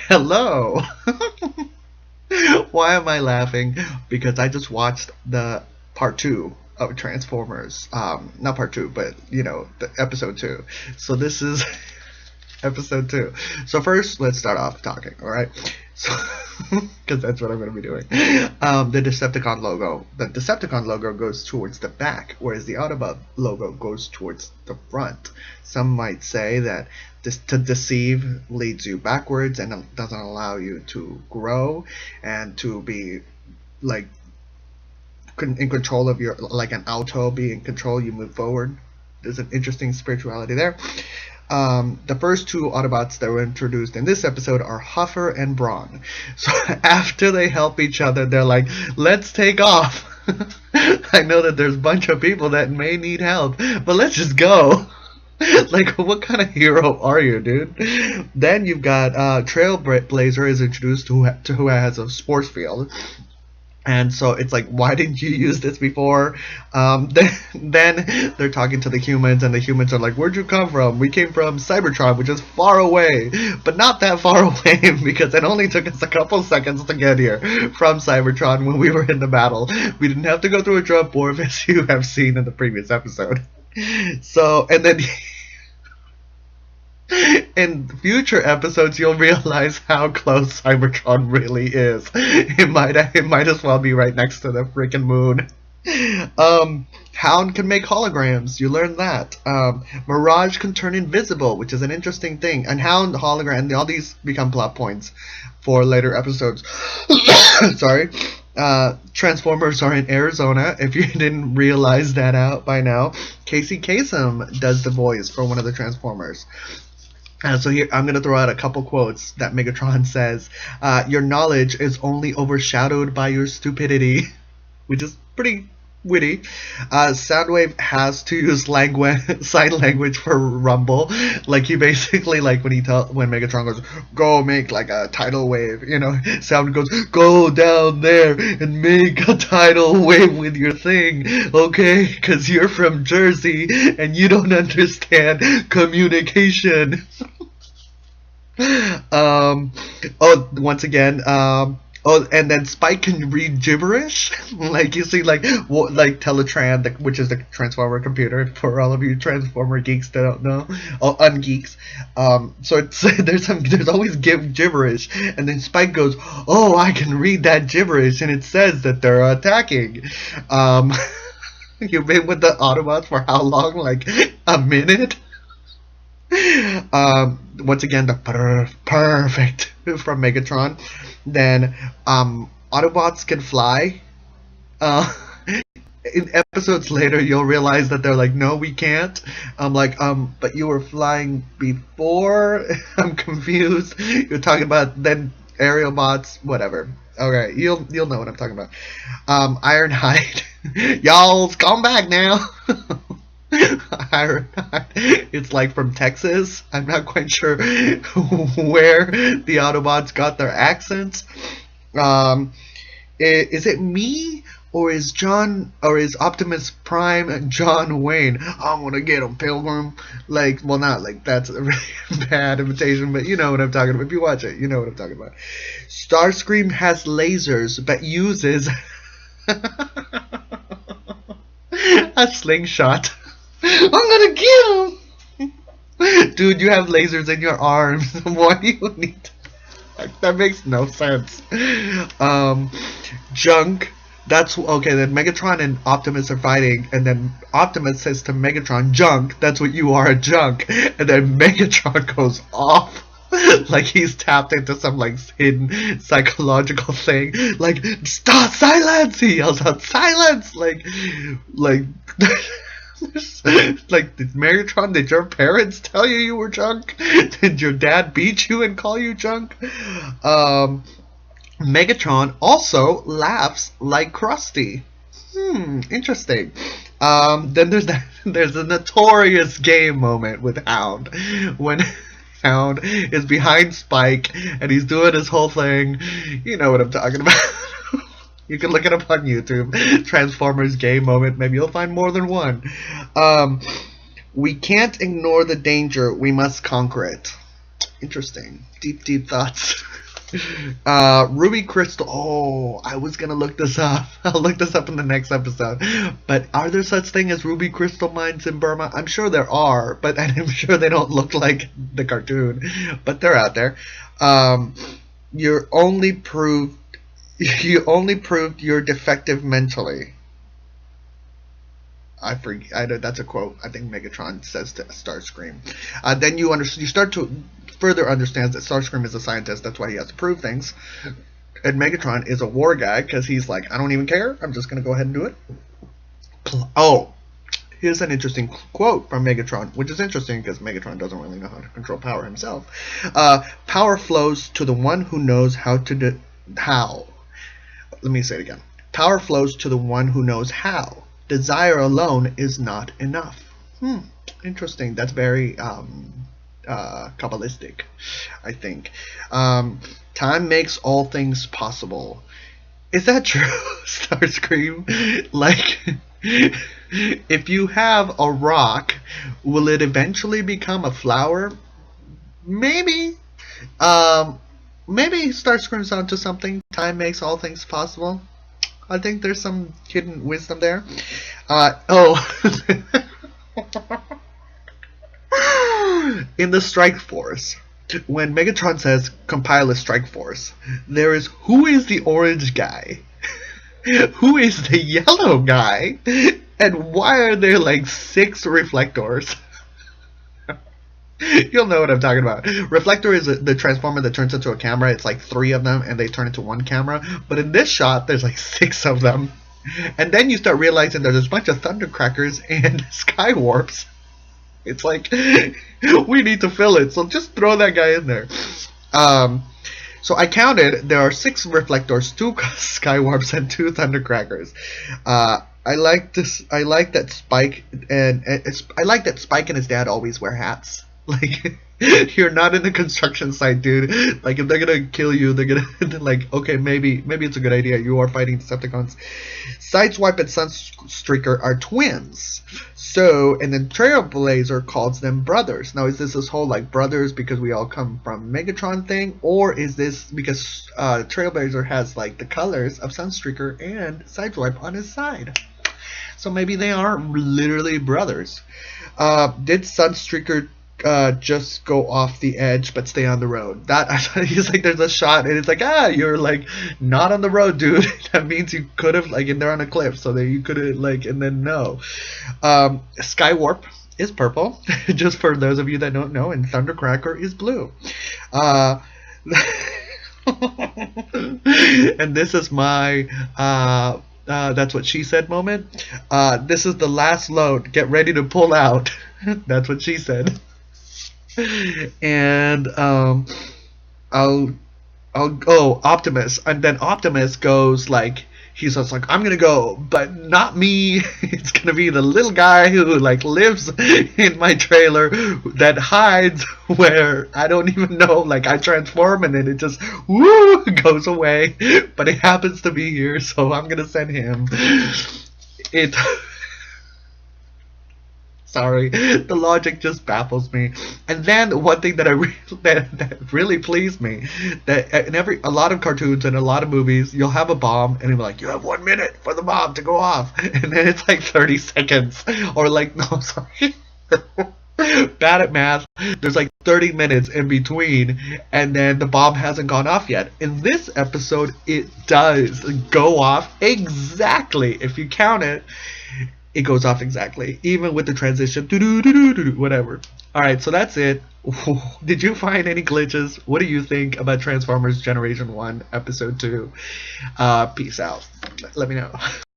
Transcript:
Hello! Why am I laughing? Because I just watched the part two of Transformers. Not part two, but the episode two. So this is episode two. So first, let's start off talking, alright? So, because that's what I'm going to be doing. The Decepticon logo. The Decepticon logo goes towards the back, whereas the Autobot logo goes towards the front. Some might say that to deceive leads you backwards and doesn't allow you to grow and to be like in control of your, like an auto, be in control, you move forward. There's an interesting spirituality there. The first two Autobots that were introduced in this episode are Huffer and Brawn. So after they help each other, they're like, let's take off. I know that there's a bunch of people that may need help, but let's just go. Like, what kind of hero are you, dude? Then you've got Trailblazer is introduced who has a sports field. And so it's like, why didn't you use this before? Then they're talking to the humans, and the humans are like, where'd you come from? We came from Cybertron, which is far away, but not that far away because it only took us a couple seconds to get here from Cybertron when we were in the battle. We didn't have to go through a jump warp, as you have seen in the previous episode. So, and then in future episodes, you'll realize how close Cybertron really is. It might as well be right next to the freaking moon. Hound can make holograms. You learn that. Mirage can turn invisible, which is an interesting thing. And Hound, hologram, all these become plot points for later episodes. Sorry. Transformers are in Arizona, if you didn't realize that out by now. Casey Kasem does the voice for one of the Transformers. So here, I'm going to throw out a couple quotes that Megatron says. Your knowledge is only overshadowed by your stupidity, which is pretty witty. Soundwave has to use sign language for Rumble. Like, he basically, like, when Megatron goes, go make, like, a tidal wave, Sound goes, go down there and make a tidal wave with your thing, okay? Because you're from Jersey and you don't understand communication. Once again, and then Spike can read gibberish. Like, you see, like Teletran, which is the Transformer computer, for all of you Transformer geeks that don't know, or ungeeks. So it's there's always gibberish, and then Spike goes, oh, I can read that gibberish, and it says that they're attacking. You've been with the Autobots for how long? Like a minute? Once again, the perfect from Megatron. Then Autobots can fly. In episodes later, you'll realize that they're like, no, we can't. I'm like, but you were flying before. I'm confused. You're talking about then aerial bots, whatever. Okay, you'll know what I'm talking about. Ironhide, y'all's come back now. It's like from Texas. I'm not quite sure where the Autobots got their accents. Is it me, or is Optimus Prime John Wayne? I'm gonna get him, Pilgrim. Like, well, not like that's a really bad imitation, but you know what I'm talking about. If you watch it, you know what I'm talking about. Starscream has lasers, but uses a slingshot. I'm gonna get him! Dude, you have lasers in your arms. Why do you need to... That makes no sense. Junk. That's... Okay, then Megatron and Optimus are fighting, and then Optimus says to Megatron, Junk, that's what you are, a junk. And then Megatron goes off. Like he's tapped into some, like, hidden psychological thing. Like, stop, silence! He yells out, silence! Like... Like, did Megatron, did your parents tell you were junk? Did your dad beat you and call you junk? Megatron also laughs like Krusty. Interesting. Then there's a notorious game moment with Hound when Hound is behind Spike and he's doing his whole thing. You know what I'm talking about. You can look it up on YouTube. Transformers game moment. Maybe you'll find more than one. We can't ignore the danger. We must conquer it. Interesting. Deep, deep thoughts. Ruby Crystal. Oh, I was gonna look this up. I'll look this up in the next episode. But are there such thing as Ruby Crystal mines in Burma? I'm sure there are, but I'm sure they don't look like the cartoon. But they're out there. You only proved you're defective mentally. I forget. That's a quote. I think Megatron says to Starscream. Then you start to further understand that Starscream is a scientist. That's why he has to prove things. And Megatron is a war guy because he's like, I don't even care. I'm just gonna go ahead and do it. Oh, here's an interesting quote from Megatron, which is interesting because Megatron doesn't really know how to control power himself. Power flows to the one who knows how to how. Let me say it again. Power flows to the one who knows how. Desire alone is not enough. Interesting. That's very Kabbalistic, I think. Time makes all things possible. Is that true, Starscream? Like, if you have a rock, will it eventually become a flower? Maybe. Maybe Starscream's onto something. Time makes all things possible. I think there's some hidden wisdom there. In the Strike Force, when Megatron says compile a Strike Force, there is who is the orange guy? Who is the yellow guy? And why are there like 6 reflectors? You'll know what I'm talking about. Reflector is the transformer that turns into a camera. It's like 3 of them and they turn into 1 camera. But in this shot, there's like 6 of them. And then you start realizing there's a bunch of thundercrackers and skywarps. It's like, we need to fill it. So just throw that guy in there. So I counted, there are 6 reflectors, 2 skywarps, and 2 thundercrackers. I like that Spike and his dad always wear hats. Like, you're not in the construction site, dude. Like, if they're gonna kill you, they're gonna like, okay, maybe it's a good idea. You are fighting Decepticons. Sideswipe and Sunstreaker are twins. So, and then Trailblazer calls them brothers. Now, is this whole like brothers because we all come from Megatron thing, or is this because Trailblazer has like the colors of Sunstreaker and Sideswipe on his side? So maybe they are literally brothers. Did Sunstreaker just go off the edge but stay on the road? That he's like, there's a shot and it's like, you're like not on the road, dude. That means you could have like, and they're on a cliff, so that you could have like, and then no. Skywarp is purple, just for those of you that don't know, and Thundercracker is blue. And this is my that's what she said moment. This is the last load. Get ready to pull out. That's what she said. And I'll go Optimus, and then Optimus goes like, he's just like, I'm gonna go, but not me. It's gonna be the little guy who like lives in my trailer that hides where I don't even know. Like, I transform and then it just woo goes away, but it happens to be here, so I'm gonna send him. Sorry, the logic just baffles me. And then one thing that that really pleased me, that in a lot of cartoons and a lot of movies, you'll have a bomb and you're like, you have 1 minute for the bomb to go off, and then it's like 30 seconds, or like, no, sorry, bad at math. There's like 30 minutes in between, and then the bomb hasn't gone off yet. In this episode, it does go off exactly. If you count it, it goes off exactly, even with the transition, whatever. Alright, so that's it. Did you find any glitches? What do you think about Transformers Generation 1, Episode 2? Peace out. Let me know.